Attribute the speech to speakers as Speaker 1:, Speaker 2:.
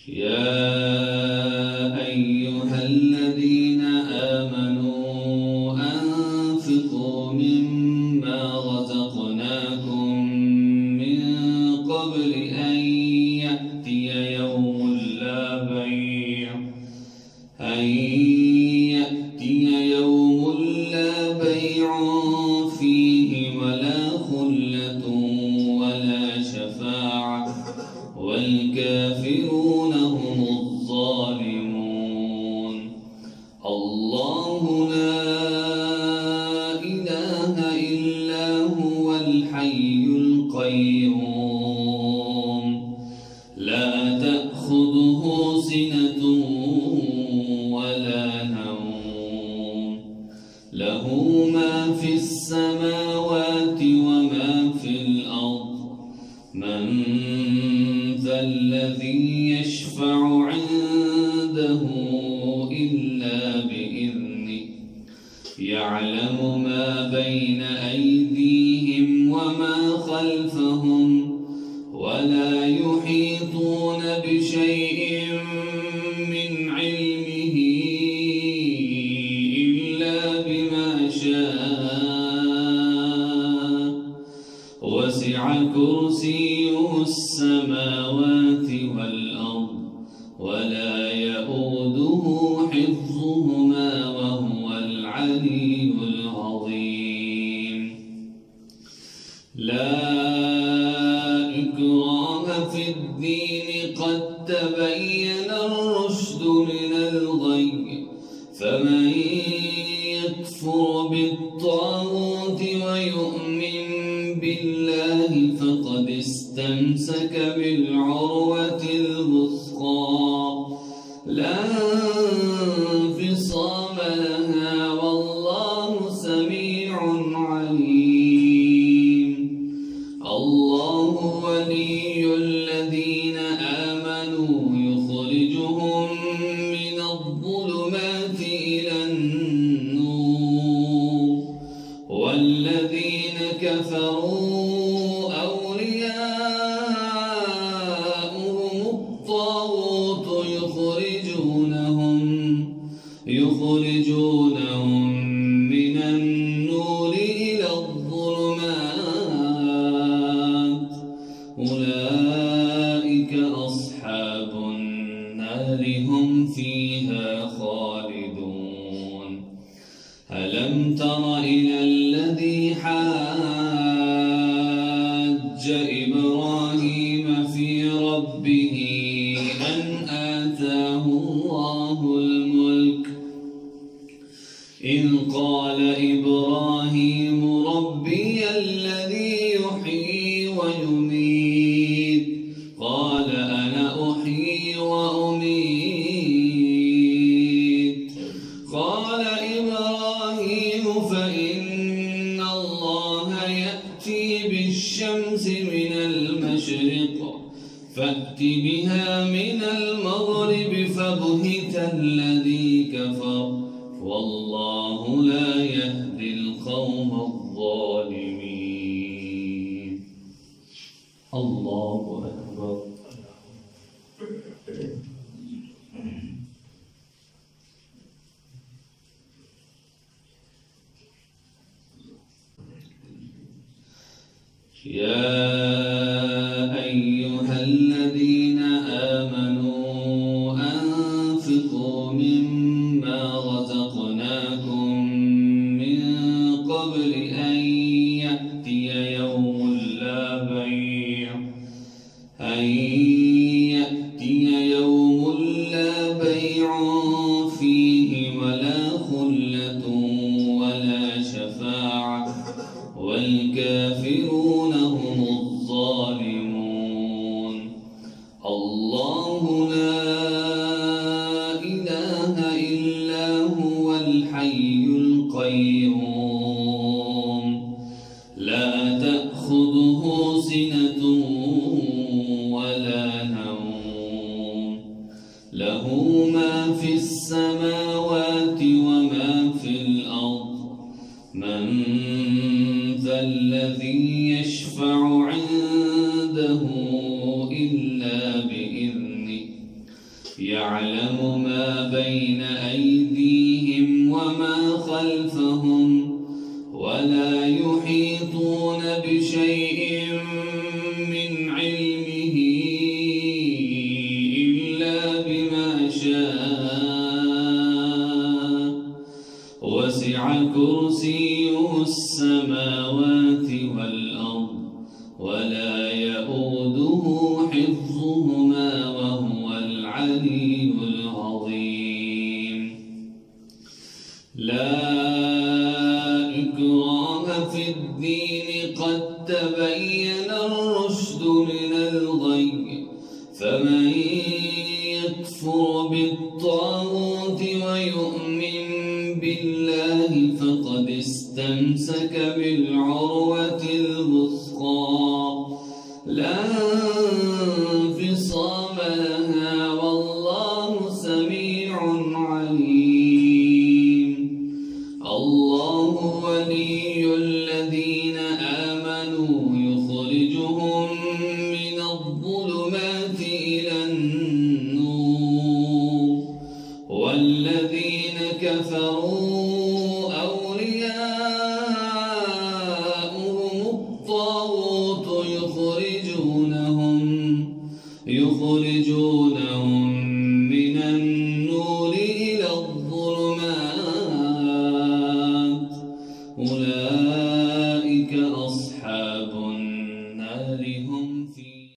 Speaker 1: يا أيها الذين آمنوا أنفقوا مما رزقناكم من قبل أن يأتي يوم لا بيع فيه ولا خلة ولا شفاعة والكافرون هم الظالمون. الله لا إله إلا هو الحي القيوم لا تأخذه سنة ولا نوم له ما في السماوات وما في الأرض من ذا الذي يشفع عنده إلا بإذنه يعلم ما بين أيديهم وما خلفهم ولا يحيطون بشيء من علمه إلا بما شاء وسع كرسيه السماوات والأرض ولا يؤوده حفظهما وهو العلي العظيم. لا إكراه في الدين قد تبين الرشد من الغي فمن يكفر بالطاغوت ويؤمن بالله فقد استمسك بالعروة الوثقى لا انفصام لها والله سميع عليم. الله ولي الذين آمنوا يخرجهم من الظلمات إلى النور والذين كفروا أولياؤهم الطاغوت يخرجونهم من النور إلى الظلمات أولئك أصحاب النار هم فيها خالدون. ألم تر إلى الذي حاج إبراهيم في ربه أن آتاه الله الملك إذ قال إبراهيم ربي الذي يحيي ويميت قال أنا أحيي وأميت قال إبراهيم فإن الله يأتي بالشمس من المشرق فأت بها من المغرب فبهت الذي كفر والله لا يهدي القوم الظالمين. الله أكبر. يا أيها الذين آمنوا أنفقوا مما رزقناكم من قبل أن يأتي يوم لا بيع فيه ولا خلة ولا شفاعة والكافرون هم الظالمون. الله لا إله إلا هو الحي القيوم لا تأخذه سنة ولا يعلم ما بين أيديهم وما خلفهم ولا يحيطون بشيء من علمه إلا بما شاء وسع كرسيه السماوات والأرض ولا يئوده حفظهما وهو العلي العظيم. لا إكراه في الدين قد تبين الرشد من الغي فمن يكفر بالطاغوت ويؤمن بالله فقد استمسك بالعروة الوثقى لا انفصام لها والله سميع عليم. الله ولي الذين آمنوا يخرجهم من الظلمات إلى النور والذين كفروا